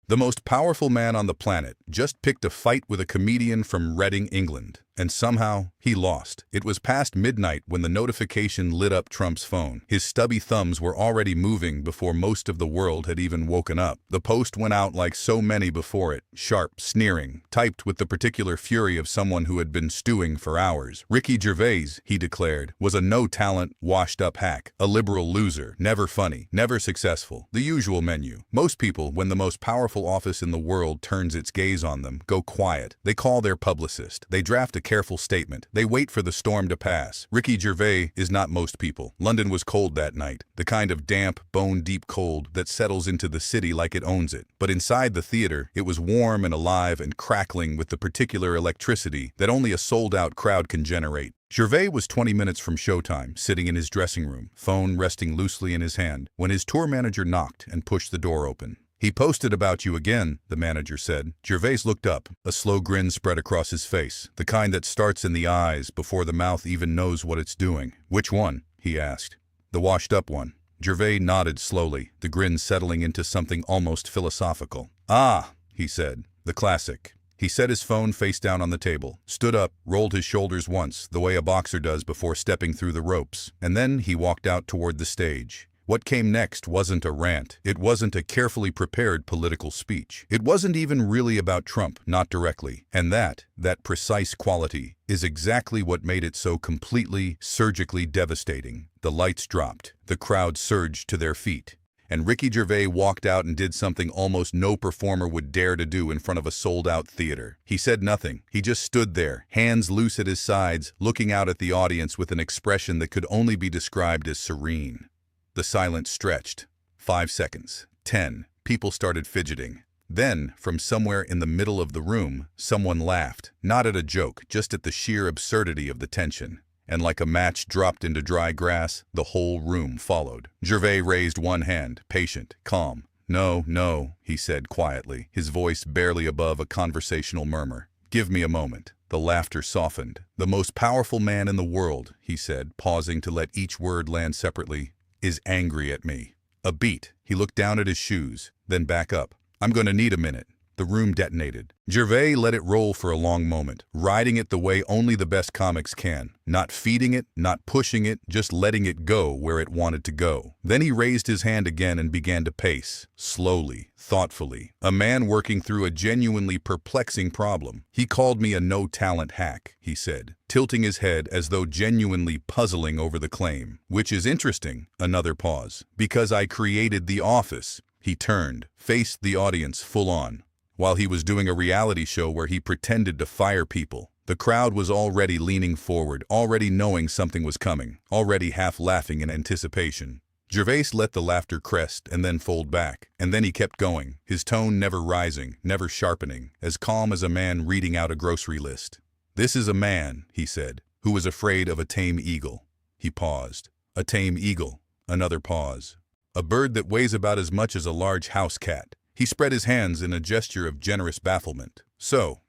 The most powerful man on the planet just picked a fight with a comedian from Reading, England. And somehow, he lost. It was past midnight when the notification lit up Trump's phone. His stubby thumbs were already moving before most of the world had even woken up. The post went out like so many before it, sharp, sneering, typed with the particular fury of someone who had been stewing for hours. Ricky Gervais, he declared, was a no-talent, washed-up hack, a liberal loser, never funny, never successful. The usual menu. Most people, when the most powerful office in the world turns its gaze on them, go quiet. They call their publicist. They draft a careful statement. They wait for the storm to pass. Ricky Gervais is not most people. London was cold that night, the kind of damp, bone-deep cold that settles into the city like it owns it. But inside the theater, it was warm and alive and crackling with the particular electricity that only a sold-out crowd can generate. Gervais was 20 minutes from showtime, sitting in his dressing room, phone resting loosely in his hand, when his tour manager knocked and pushed the door open. "He posted about you again," the manager said. Gervais looked up. A slow grin spread across his face, the kind that starts in the eyes before the mouth even knows what it's doing. "Which one?" he asked. "The washed-up one." Gervais nodded slowly, the grin settling into something almost philosophical. "Ah," he said, "the classic." He set his phone face down on the table, stood up, rolled his shoulders once, the way a boxer does before stepping through the ropes, and then he walked out toward the stage. What came next wasn't a rant. It wasn't a carefully prepared political speech. It wasn't even really about Trump, not directly. And that precise quality, is exactly what made it so completely, surgically devastating. The lights dropped. The crowd surged to their feet. And Ricky Gervais walked out and did something almost no performer would dare to do in front of a sold-out theater. He said nothing. He just stood there, hands loose at his sides, looking out at the audience with an expression that could only be described as serene. The silence stretched. 5 seconds. 10. People started fidgeting. Then, from somewhere in the middle of the room, someone laughed. Not at a joke, just at the sheer absurdity of the tension. And like a match dropped into dry grass, the whole room followed. Gervais raised one hand, patient, calm. "No, no," he said quietly, his voice barely above a conversational murmur. "Give me a moment." The laughter softened. "The most powerful man in the world," he said, pausing to let each word land separately, "is angry at me." A beat. He looked down at his shoes, then back up. "I'm going to need a minute." The room detonated. Gervais let it roll for a long moment, riding it the way only the best comics can. Not feeding it, not pushing it, just letting it go where it wanted to go. Then he raised his hand again and began to pace, slowly, thoughtfully. A man working through a genuinely perplexing problem. "He called me a no-talent hack," he said, tilting his head as though genuinely puzzling over the claim. "Which is interesting." Another pause. "Because I created the office." He turned, faced the audience full on. While he was doing a reality show where he pretended to fire people, the crowd was already leaning forward, already knowing something was coming, already half laughing in anticipation. Gervais let the laughter crest and then fold back, and then he kept going, his tone never rising, never sharpening, as calm as a man reading out a grocery list. "This is a man," he said, "who was afraid of a tame eagle." He paused. "A tame eagle." Another pause. "A bird that weighs about as much as a large house cat." He spread his hands in a gesture of generous bafflement. "So,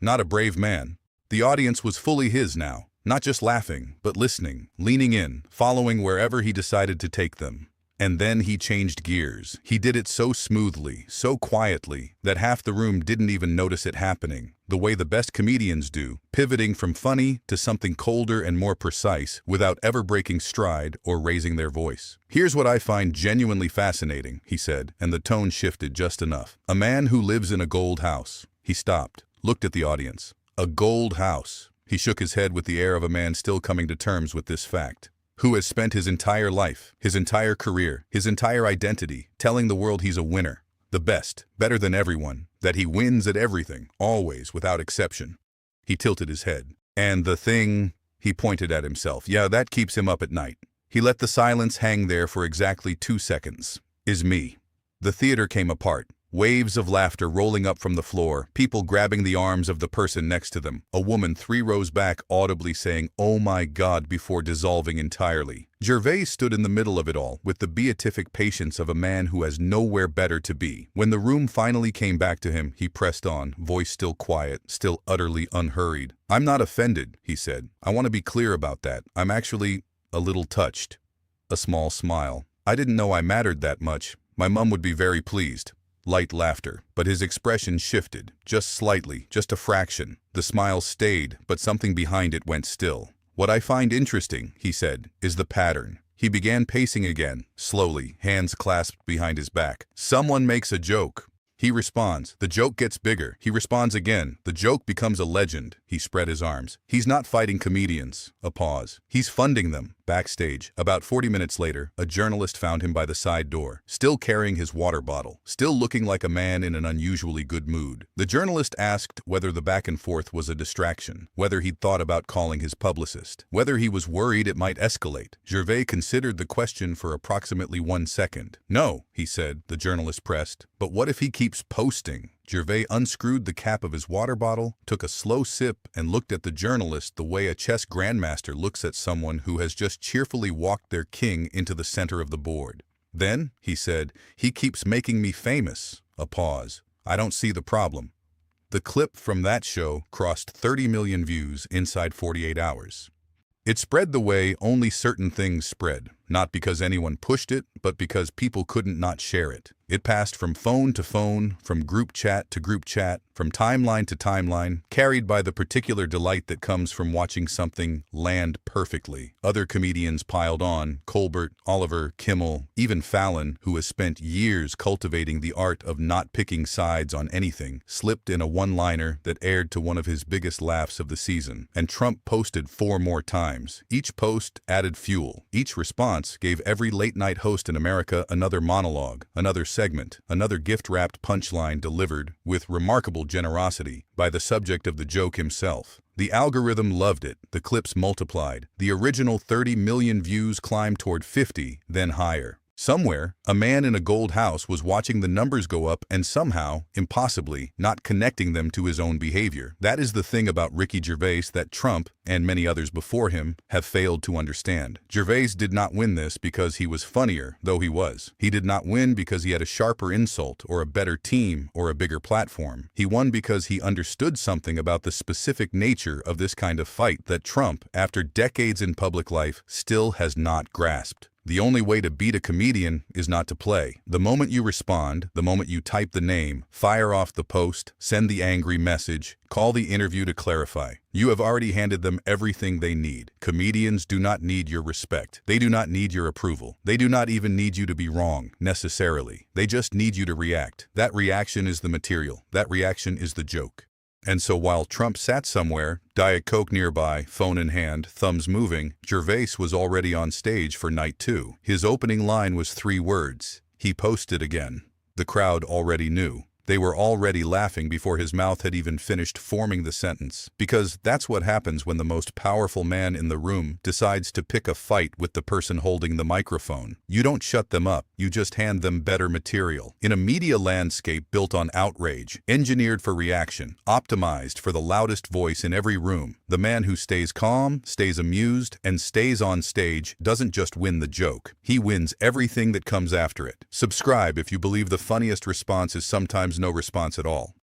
not a brave man." The audience was fully his now, not just laughing, but listening, leaning in, following wherever he decided to take them. And then he changed gears. He did it so smoothly, so quietly, that half the room didn't even notice it happening, the way the best comedians do, pivoting from funny to something colder and more precise without ever breaking stride or raising their voice. "Here's what I find genuinely fascinating," he said, and the tone shifted just enough. "A man who lives in a gold house." He stopped, looked at the audience. "A gold house." He shook his head with the air of a man still coming to terms with this fact. "Who has spent his entire life, his entire career, his entire identity, telling the world he's a winner, the best, better than everyone, that he wins at everything, always, without exception." He tilted his head. "And the thing," he pointed at himself, "yeah, that keeps him up at night." He let the silence hang there for exactly 2 seconds. "Is me." The theater came apart. Waves of laughter rolling up from the floor, people grabbing the arms of the person next to them, a woman 3 rows back audibly saying, "Oh my God," before dissolving entirely. Gervais stood in the middle of it all, with the beatific patience of a man who has nowhere better to be. When the room finally came back to him, he pressed on, voice still quiet, still utterly unhurried. "I'm not offended," he said. "I want to be clear about that. I'm actually a little touched." A small smile. "I didn't know I mattered that much. My mom would be very pleased." light laughter. But his expression shifted, just slightly, just a fraction. The smile stayed, but something behind it went still. "What I find interesting," he said, "is the pattern." He began pacing again, slowly, hands clasped behind his back. Someone makes a joke. He responds. The joke gets bigger. He responds again. The joke becomes a legend. He spread his arms. He's not fighting comedians. A pause. He's funding them. Backstage, about 40 minutes later, a journalist found him by the side door, still carrying his water bottle, still looking like a man in an unusually good mood. The journalist asked whether the back and forth was a distraction, whether he'd thought about calling his publicist, whether he was worried it might escalate. Gervais considered the question for approximately 1 second. "No," he said, the journalist pressed. "But what if he keeps posting?" Gervais unscrewed the cap of his water bottle, took a slow sip, and looked at the journalist the way a chess grandmaster looks at someone who has just cheerfully walked their king into the center of the board. "Then," he said, "he keeps making me famous." A pause. "I don't see the problem." The clip from that show crossed 30 million views inside 48 hours. It spread the way only certain things spread, not because anyone pushed it, but because people couldn't not share it. It passed from phone to phone, from group chat to group chat, from timeline to timeline, carried by the particular delight that comes from watching something land perfectly. Other comedians piled on: Colbert, Oliver, Kimmel, even Fallon, who has spent years cultivating the art of not picking sides on anything, slipped in a one-liner that aired to one of his biggest laughs of the season. And Trump posted 4 more times. Each post added fuel. Each response gave every late-night host in America another monologue, another segment, another gift-wrapped punchline delivered with remarkable generosity by the subject of the joke himself. The algorithm loved it. The clips multiplied. The original 30 million views climbed toward 50, then higher. Somewhere, a man in a gold house was watching the numbers go up and somehow, impossibly, not connecting them to his own behavior. That is the thing about Ricky Gervais that Trump, and many others before him, have failed to understand. Gervais did not win this because he was funnier, though he was. He did not win because he had a sharper insult, or a better team, or a bigger platform. He won because he understood something about the specific nature of this kind of fight that Trump, after decades in public life, still has not grasped. The only way to beat a comedian is not to play. The moment you respond, the moment you type the name, fire off the post, send the angry message, call the interview to clarify, you have already handed them everything they need. Comedians do not need your respect. They do not need your approval. They do not even need you to be wrong, necessarily. They just need you to react. That reaction is the material. That reaction is the joke. And so while Trump sat somewhere, Diet Coke nearby, phone in hand, thumbs moving, Gervais was already on stage for night 2. His opening line was 3 words. He posted again. The crowd already knew. They were already laughing before his mouth had even finished forming the sentence. Because that's what happens when the most powerful man in the room decides to pick a fight with the person holding the microphone. You don't shut them up, you just hand them better material. In a media landscape built on outrage, engineered for reaction, optimized for the loudest voice in every room, the man who stays calm, stays amused, and stays on stage doesn't just win the joke. He wins everything that comes after it. Subscribe if you believe the funniest response is sometimes no response at all.